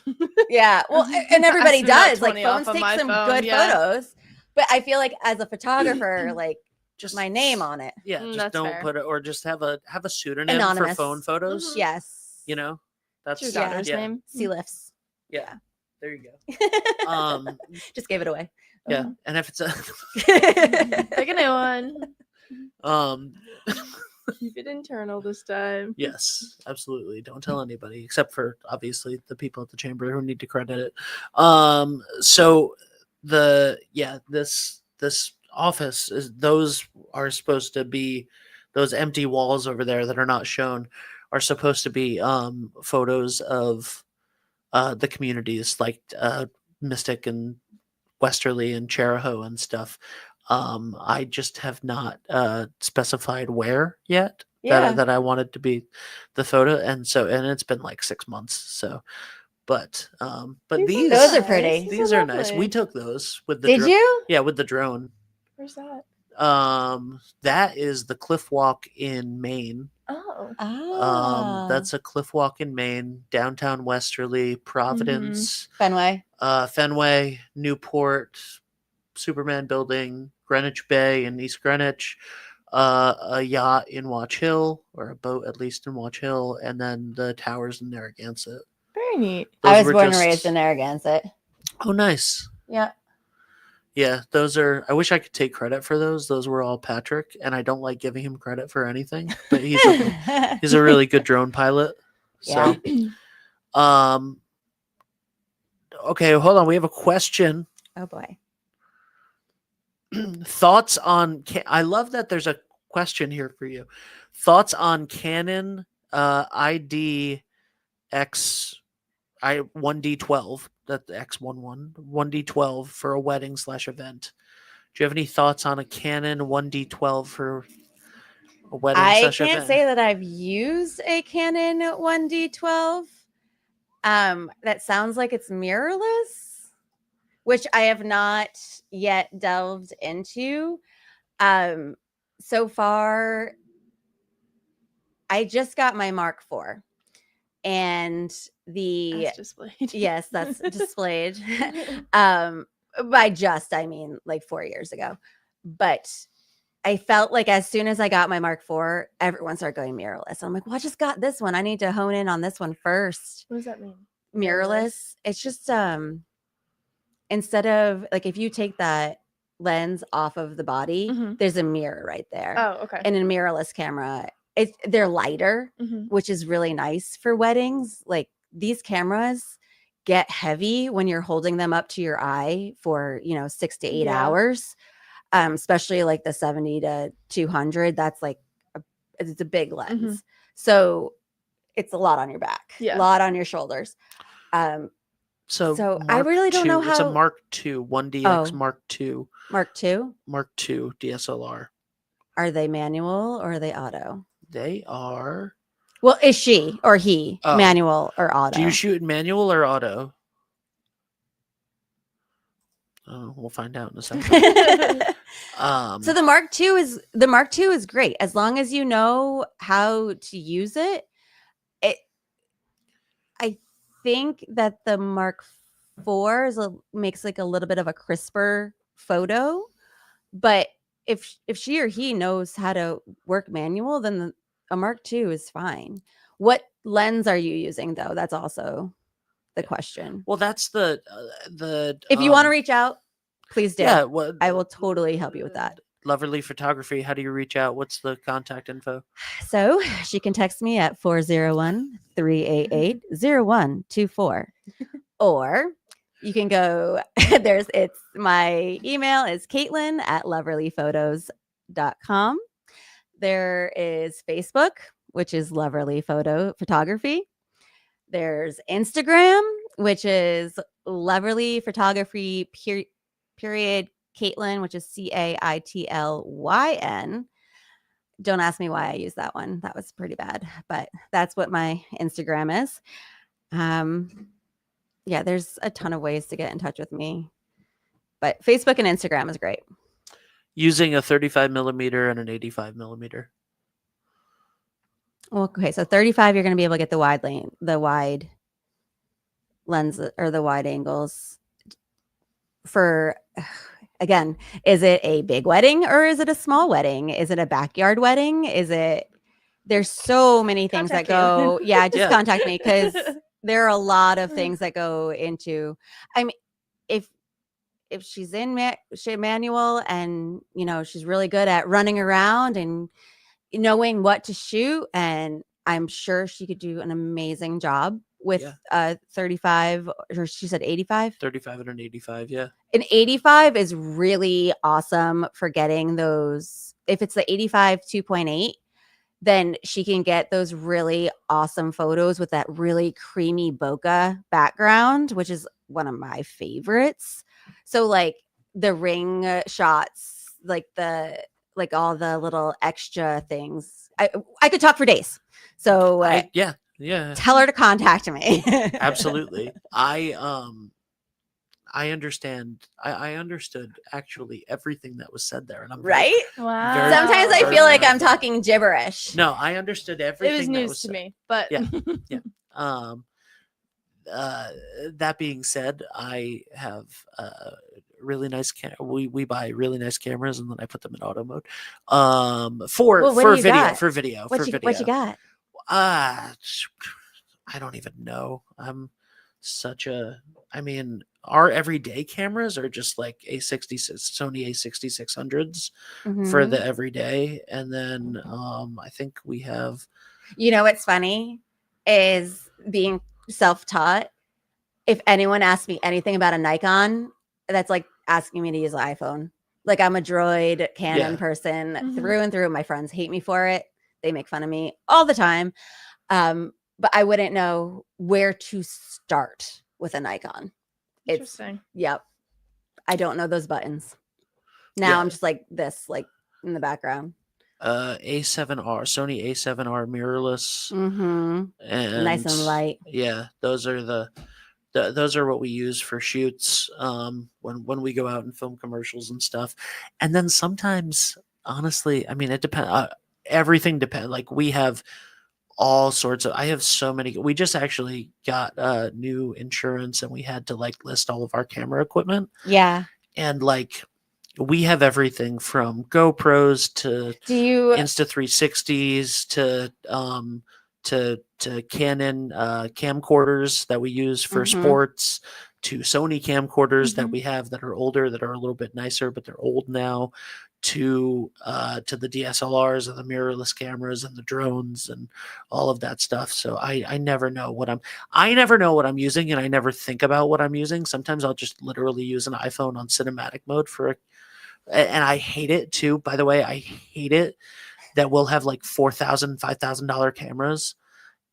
S2: yeah, well, and everybody
S3: submit about
S2: does. Like
S3: 20
S2: phones
S3: off of
S2: take
S3: my
S2: some
S3: phone,
S2: good
S3: yeah.
S2: photos, but I feel like as a photographer, like
S1: Just
S2: my name on it.
S1: Yeah, just
S3: that's
S1: don't
S3: fair.
S1: put it, or just have a pseudonym
S2: Anonymous.
S1: for phone photos.
S3: Mhm.
S2: Yes.
S1: You know, that's
S3: What's your daughter's
S1: yeah,
S3: name?
S2: Sea lifts.
S1: Yeah, there you go.
S2: Just gave it away.
S1: Yeah, and if it's a
S3: Pick a new one.
S1: um,
S3: Keep it internal this time.
S1: yes, absolutely. Don't tell anybody except for obviously the people at the chamber who need to credit it. So this office those are supposed to be those empty walls over there that are not shown are supposed to be photos of the communities like Mystic and Westerly and Cheraho and stuff. I just have not specified where yet
S2: Yeah.
S1: that I wanted to be the photo, and it's been like 6 months. So, but these
S2: Those are pretty.
S1: These are nice. We took those with the
S2: Did you?
S1: Yeah, with the drone.
S3: Where's that?
S1: That is the cliff walk in Maine.
S3: Oh.
S1: That's a cliff walk in Maine, downtown Westerly, Providence,
S2: Fenway.
S1: Fenway, Newport, Superman Building, Greenwich Bay in East Greenwich, a yacht in Watch Hill, or a boat at least in Watch Hill, and then the towers in Narragansett.
S3: Very neat.
S2: I was born and raised in Narragansett.
S1: Oh, nice.
S2: Yeah.
S1: Yeah, those are. I wish I could take credit for those. Those were all Patrick, and I don't like giving him credit for anything. But he's a really good drone pilot. So, okay, hold on. We have a question.
S2: Oh boy.
S1: Thoughts on? I love that there's a question here for you. Thoughts on Canon ID X 1D12, that X11 1D12 for a wedding/event. Do you have any thoughts on a Canon 1D12 for a wedding?
S2: I can't say that I've used a Canon 1D12. That sounds like it's mirrorless, which I have not yet delved into. So far, I just got my Mark IV, and the
S3: As displayed.
S2: yes, that's displayed. By just, I mean like 4 years ago. But I felt like as soon as I got my Mark IV, everyone started going mirrorless. I'm like, well, I just got this one. I need to hone in on this one first.
S3: What does that mean?
S2: Mirrorless. It's just instead of like if you take that lens off of the body,
S3: Mhm.
S2: there's a mirror right there.
S3: Oh, okay.
S2: And in a mirrorless camera, they're lighter,
S3: Mhm.
S2: which is really nice for weddings. Like these cameras get heavy when you're holding them up to your eye for 6 to 8
S3: Yeah.
S2: hours. Especially like the 70 to 200. That's like it's a big lens. So it's a lot on your back,
S3: Yeah.
S2: a lot on your shoulders. So I
S1: Mark
S2: really don't know
S1: II, it's a
S2: how.
S1: Mark II, 1DX
S2: Oh.
S1: Mark II,
S2: Mark II,
S1: Mark II DSLR.
S2: are they manual or are they auto?
S1: They are.
S2: Well, is she or he
S1: Oh.
S2: manual or auto?
S1: Do you shoot manual or auto? Oh, we'll find out in a second.
S2: So the Mark II is great as long as you know how to use it. I think that the Mark IV makes like a little bit of a crisper photo, but if she or he knows how to work manual, then a Mark II is fine. What lens are you using though? That's also the question.
S1: Well, that's the
S2: If you want to reach out, please do.
S1: yeah. Well,
S2: I will totally help you with that.
S1: Loverly Photography. How do you reach out? What's the contact info?
S2: So she can text me at 401-388-0124. Or you can go, my email is Caitlyn at loverlyphotos.com. There is Facebook, which is Loverly Photography. There's Instagram, which is Loverly Photography period Caitlyn, which is Caitlyn. Don't ask me why I use that one. That was pretty bad, but that's what my Instagram is. Yeah, there's a ton of ways to get in touch with me, but Facebook and Instagram is great.
S1: Using a 35 millimeter and an 85 millimeter.
S2: Well, okay, so 35, you're going to be able to get the wide lens or the wide angles. For again, is it a big wedding or is it a small wedding? Is it a backyard wedding? There's so many things
S3: Contact
S2: that go.
S3: you.
S2: Yeah, just
S1: Yeah.
S2: contact me because there are a lot of things that go into. I mean, if she's in manual and she's really good at running around and knowing what to shoot, and I'm sure she could do an amazing job with 35, or she said 85.
S1: 35 and an 85, yeah.
S2: An 85 is really awesome for getting those. If it's the 85 2.8, then she can get those really awesome photos with that really creamy bokeh background, which is one of my favorites. So like the ring shots, like all the little extra things. I could talk for days. So
S1: yeah.
S2: tell her to contact me.
S1: Absolutely. I understand. I understood actually everything that was said there, and I'm
S2: right?
S3: Wow.
S1: Very-
S2: Sometimes I feel like I'm talking gibberish.
S1: No, I understood
S3: It
S1: everything.
S3: was
S1: that
S3: news
S1: was
S3: to
S1: said.
S3: me, but
S1: Yeah. That being said, I have really nice we buy really nice cameras and then I put them in auto mode. For
S2: Well, what do you
S1: video
S2: got?
S1: for video
S2: What you got?
S1: I don't even know. I'm such a. I mean, our everyday cameras are just like Sony A6600s for the everyday, and then I think we have.
S2: What's funny is being self-taught. If anyone asks me anything about a Nikon, that's like asking me to use an iPhone. Like I'm a Droid Canon person through and through. My friends hate me for it. They make fun of me all the time. But I wouldn't know where to start with a Nikon.
S3: interesting.
S2: Yep. I don't know those buttons. Now I'm just like this, like in the background.
S1: A7R, Sony A7R mirrorless.
S2: And nice and light.
S1: Yeah, those are those are what we use for shoots when we go out and film commercials and stuff. And then sometimes, honestly, I mean, it depends. Everything depends. Like we have all sorts of. I have so many. We just actually got new insurance, and we had to like list all of our camera equipment,
S2: Yeah.
S1: and like we have everything from GoPros to
S2: Do you
S1: Insta360s to Canon camcorders that we use for
S2: Mhm.
S1: sports, to Sony camcorders that
S3: Mhm.
S1: we have that are older, that are a little bit nicer, but they're old now, to the DSLRs and the mirrorless cameras and the drones and all of that stuff. So I never know what I'm using, and I never think about what I'm using. Sometimes I'll just literally use an iPhone on cinematic mode and I hate it too. By the way, I hate it that we'll have like $4,000, $5,000 cameras,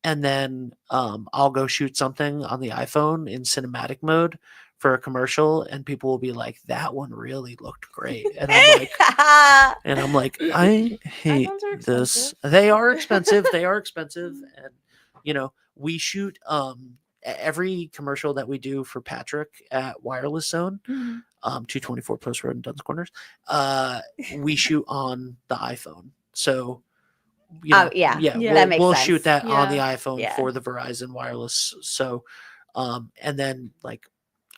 S1: and then I'll go shoot something on the iPhone in cinematic mode for a commercial, and people will be like, "That one really looked great," and I'm like, I hate
S3: iPhones are
S1: this.
S3: expensive.
S1: They are expensive. They are expensive, and we shoot every commercial that we do for Patrick at Wireless Zone.
S3: Mhm.
S1: 224 Post Road in Duns Corners. We shoot on the iPhone. So,
S2: Oh, yeah.
S3: Yeah.
S2: That makes
S1: we'll
S2: sense.
S1: shoot that on the
S3: Yeah.
S1: iPhone
S2: Yeah.
S1: for the Verizon Wireless. So, and then like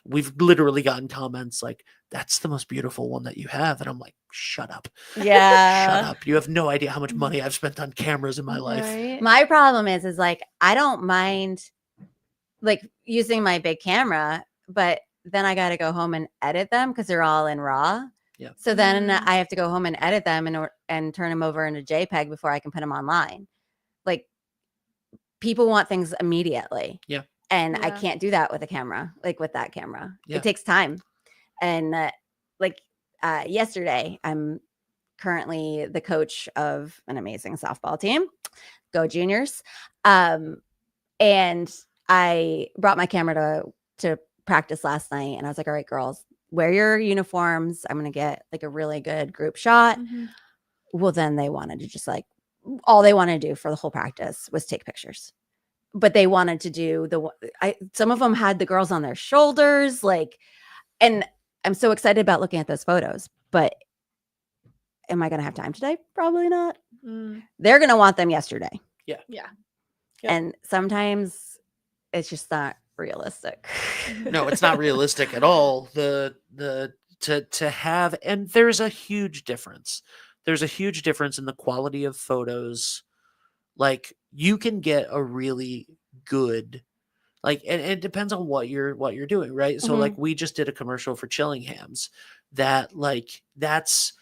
S1: we've literally gotten comments like, "That's the most beautiful one that you have," and I'm like, "Shut up, shut
S2: Yeah.
S1: up! You have no idea how much money I've spent on cameras in my life."
S3: Right?
S2: My problem is like I don't mind like using my big camera, but then I got to go home and edit them because they're all in RAW.
S1: Yeah.
S2: So then
S3: Mhm.
S2: I have to go home and edit them and turn them over into JPEG before I can put them online. Like people want things immediately.
S1: Yeah.
S2: And I
S3: Yeah.
S2: can't do that with a camera, like with that camera.
S1: Yeah.
S2: It takes time. And yesterday, I'm currently the coach of an amazing softball team. Go Juniors. And I brought my camera to practice last night, and I was like, all right, girls, wear your uniforms. I'm going to get like a really good group shot.
S3: Mhm.
S2: Well, then they wanted to just like, all they wanted to do for the whole practice was take pictures. But they wanted to do some of them had the girls on their shoulders, like, and I'm so excited about looking at those photos, but am I going to have time today? Probably not.
S3: Mm.
S2: They're going to want them yesterday.
S3: Yeah.
S1: Yep.
S2: And sometimes it's just not realistic.
S1: No, it's not realistic at all. To have, and there's a huge difference. There's a huge difference in the quality of photos. Like you can get a really good, like, and it depends on what you're doing, right? So like we just did a commercial for Chillingham's that's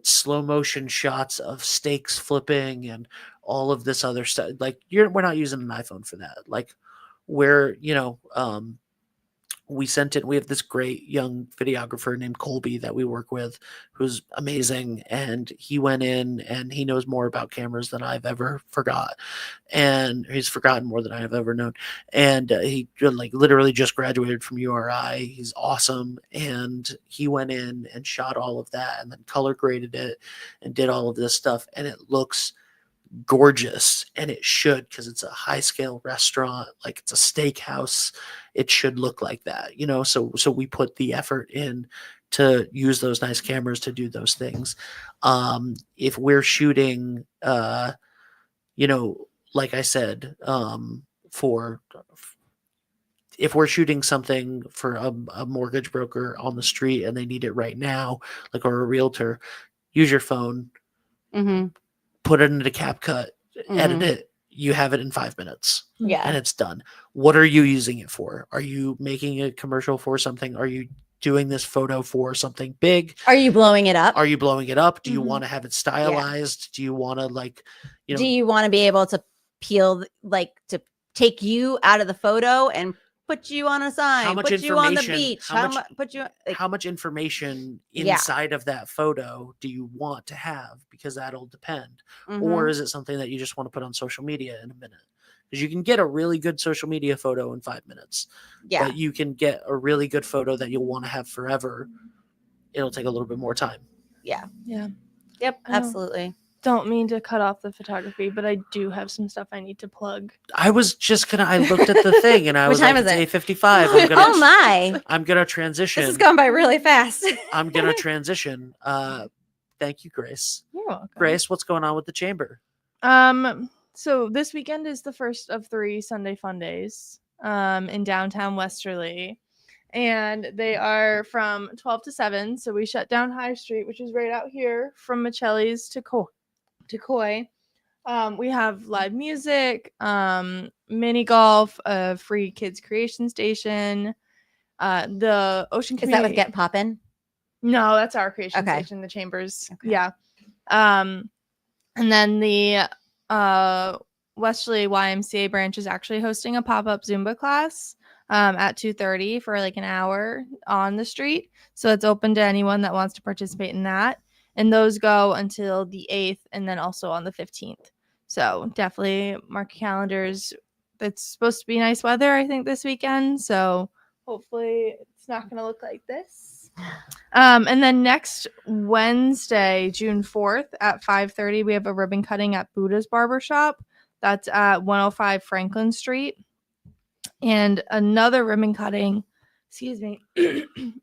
S1: slow motion shots of steaks flipping and all of this other stuff. Like we're not using an iPhone for that. Like we're we have this great young videographer named Colby that we work with, who's amazing. And he went in and he knows more about cameras than I've ever forgot. And he's forgotten more than I have ever known. And he like literally just graduated from URI. He's awesome. And he went in and shot all of that and then color graded it and did all of this stuff. And it looks gorgeous, and it should, because it's a high scale restaurant, like it's a steakhouse. It should look like that, so we put the effort in to use those nice cameras to do those things. If we're shooting like I said, if we're shooting something for a mortgage broker on the street and they need it right now, like, or a realtor, use your phone, put it into CapCut, edit it, you have it in 5 minutes.
S2: Yeah.
S1: And it's done. What are you using it for? Are you making a commercial for something? Are you doing this photo for something big?
S2: Are you blowing it up?
S1: Are you blowing it up? Do you want to have it stylized? Do you want to
S2: do you want to be able to to take you out of the photo and put you on a sign, put you on the beach,
S1: how much information inside of that photo do you want to have? Because that'll depend. Or is it something that you just want to put on social media in a minute? Because you can get a really good social media photo in 5 minutes.
S2: Yeah.
S1: But you can get a really good photo that you'll want to have forever. It'll take a little bit more time.
S2: Yeah.
S3: Yeah.
S2: Yep. Absolutely.
S3: Don't mean to cut off the photography, but I do have some stuff I need to plug.
S1: I was just I looked at the thing and I was
S2: time
S1: like,
S2: is
S1: it's
S2: it?
S1: 8:55.
S2: Oh my.
S1: I'm gonna transition.
S2: This is going by really fast.
S1: I'm gonna transition. Thank you, Grace.
S3: You're welcome.
S1: Grace, what's going on with the chamber?
S3: So this weekend is the first of 3 Sunday Fun Days in downtown Westerly. And they are from 12 to 7. So we shut down High Street, which is right out here from Michelli's to Coy. We have live music, mini golf, a free kids creation station, the Ocean
S2: Is that
S3: Community.
S2: with Get Poppin'?
S3: No, that's our creation
S2: Okay.
S3: station, the Chambers.
S2: Okay.
S3: Yeah. And then the Westerly YMCA branch is actually hosting a pop-up Zumba class at 2:30 for like an hour on the street. So it's open to anyone that wants to participate in that. And those go until the 8th and then also on the 15th. So definitely mark your calendars. It's supposed to be nice weather, I think, this weekend. So hopefully it's not going to look like this. And then next Wednesday, June 4th at 5:30, we have a ribbon cutting at Buddha's Barbershop. That's at 105 Franklin Street. And another ribbon cutting,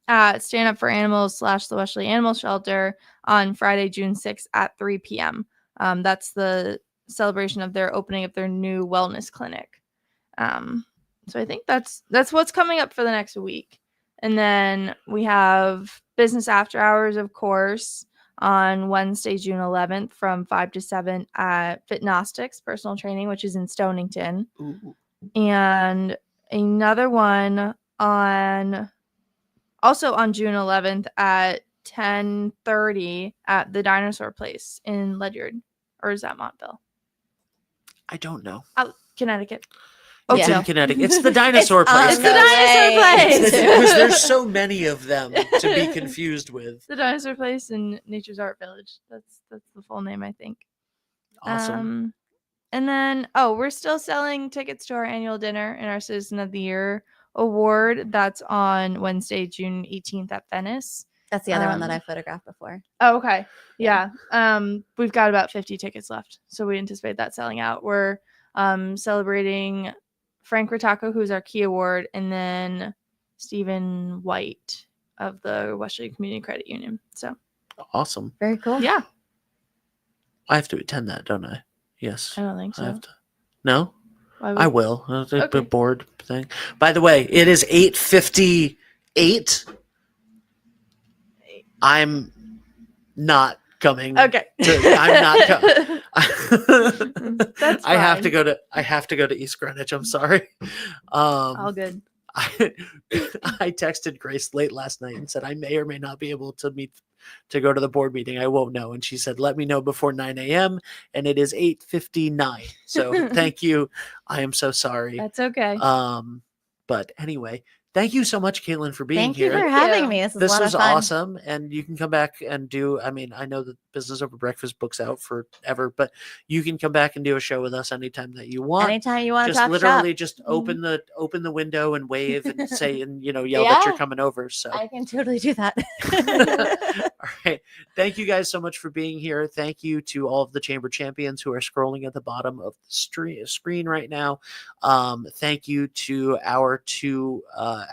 S3: at Stand Up for Animals / the Westerly Animal Shelter on Friday, June 6th at 3 p.m. That's the celebration of their opening of their new wellness clinic. So I think that's what's coming up for the next week. And then we have business after hours, of course, on Wednesday, June 11th from 5 to 7 at Fitnostics Personal Training, which is in Stonington.
S1: Ooh.
S3: And another one also on June 11th at 10:30 at the Dinosaur Place in Ledyard. Or is that Montville?
S1: I don't know.
S3: Connecticut.
S1: It's
S2: Yeah.
S1: in Connecticut. It's the dinosaur place.
S3: It's the dinosaur place.
S1: Because there's so many of them to be confused with.
S3: The Dinosaur Place in Nature's Art Village. That's the full name, I think.
S1: Awesome.
S3: And then, we're still selling tickets to our annual dinner and our Citizen of the Year award. That's on Wednesday, June 18th at Venice.
S2: That's the other one that I photographed before.
S3: Oh, okay. Yeah. We've got about 50 tickets left, so we anticipate that selling out. We're celebrating Frank Ritacco, who's our Key Award, and then Stephen White of the Westerly Community Credit Union. So
S1: Awesome.
S2: Very cool.
S3: yeah,
S1: I have to attend that, don't I? Yes.
S3: I don't think
S1: I
S3: so.
S1: have to. No?
S3: Why would-
S1: I will. It's a
S3: Okay.
S1: board thing. By the way, it is 8:58. I'm not coming.
S3: Okay.
S1: I'm not coming.
S3: That's
S1: I have
S3: fine.
S1: to go to East Greenwich. I'm sorry.
S3: All good.
S1: I texted Grace late last night and said I may or may not be able to go to the board meeting. I won't know. And she said, let me know before 9 a.m. And it is 8:59. So thank you. I am so sorry.
S3: That's okay.
S1: But anyway, thank you so much, Caitlyn, for being
S2: Thank
S1: here.
S2: you for having me. This was a lot
S1: was
S2: of fun.
S1: awesome. And you can come back and I know that Business Over Breakfast book's out forever, but you can come back and do a show with us anytime that you want.
S2: Anytime you want to
S1: Just
S2: talk
S1: literally
S2: shop.
S1: just open the window and wave and say and yell that
S2: Yeah.
S1: you're coming over. So
S2: I can totally do that.
S1: all right. Thank you guys so much for being here. Thank you to all of the Chamber champions who are scrolling at the bottom of the screen right now. Thank you to our two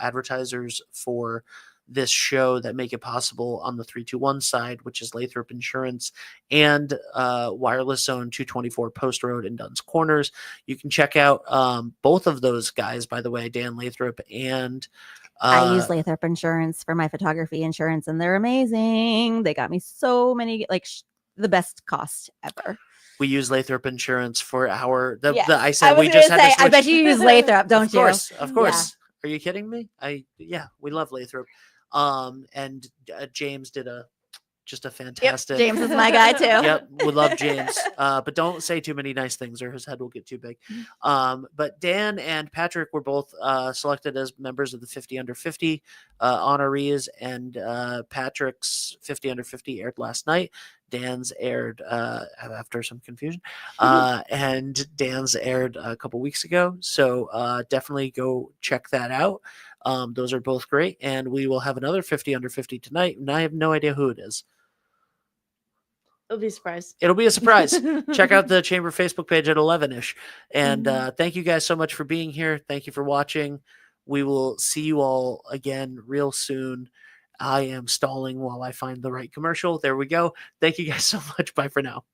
S1: advertisers for this show that make it possible on the 321 side, which is Lathrop Insurance and Wireless Zone 224 Post Road in Dunn's Corners. You can check out both of those guys, by the way, Dan Lathrop and
S2: I use Lathrop Insurance for my photography insurance, and they're amazing. They got me so many, the best cost ever.
S1: we use Lathrop Insurance for our
S2: Yes.
S1: I said
S2: I was
S1: we just
S2: gonna
S1: had to
S2: say, I
S1: switch.
S2: bet you use Lathrop, don't you?
S1: Of course. Are you kidding me? We love Lathrop. And James did just a fantastic.
S2: James is my guy too.
S1: Yep, we love James. But don't say too many nice things or his head will get too big. But Dan and Patrick were both selected as members of the 50 Under 50 honorees, and Patrick's 50 Under 50 aired last night. Dan's aired after some confusion, and Dan's aired a couple weeks ago. So definitely go check that out. Those are both great, and we will have another 50 Under 50 tonight, and I have no idea who it is.
S3: It'll be a surprise.
S1: It'll be a surprise. Check out the Chamber Facebook page at 11ish. And thank you guys so much for being here. Thank you for watching. We will see you all again real soon. I am stalling while I find the right commercial. There we go. Thank you guys so much. Bye for now.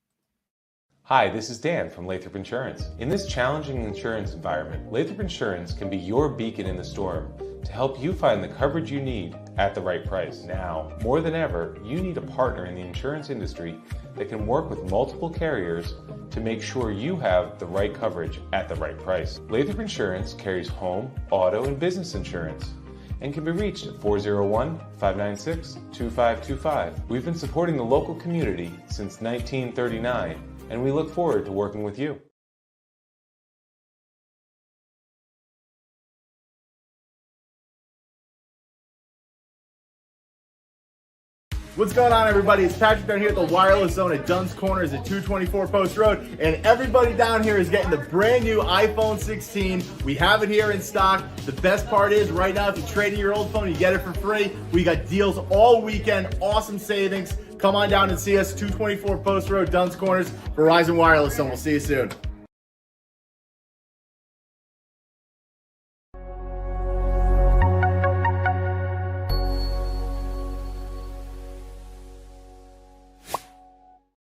S4: Hi, this is Dan from Lathrop Insurance. In this challenging insurance environment, Lathrop Insurance can be your beacon in the storm to help you find the coverage you need at the right price. Now, more than ever, you need a partner in the insurance industry that can work with multiple carriers to make sure you have the right coverage at the right price. Lathrop Insurance carries home, auto, and business insurance and can be reached at 401-596-2525. We've been supporting the local community since 1939, and we look forward to working with you.
S5: What's going on, everybody? It's Patrick down here at the Wireless Zone at Dunn's Corners at 224 Post Road, and everybody down here is getting the brand new iPhone 16. We have it here in stock. The best part is right now, if you trade in your old phone, you get it for free. We got deals all weekend, awesome savings. Come on down and see us, 224 Post Road, Dunn's Corners, Verizon Wireless Zone. We'll see you soon.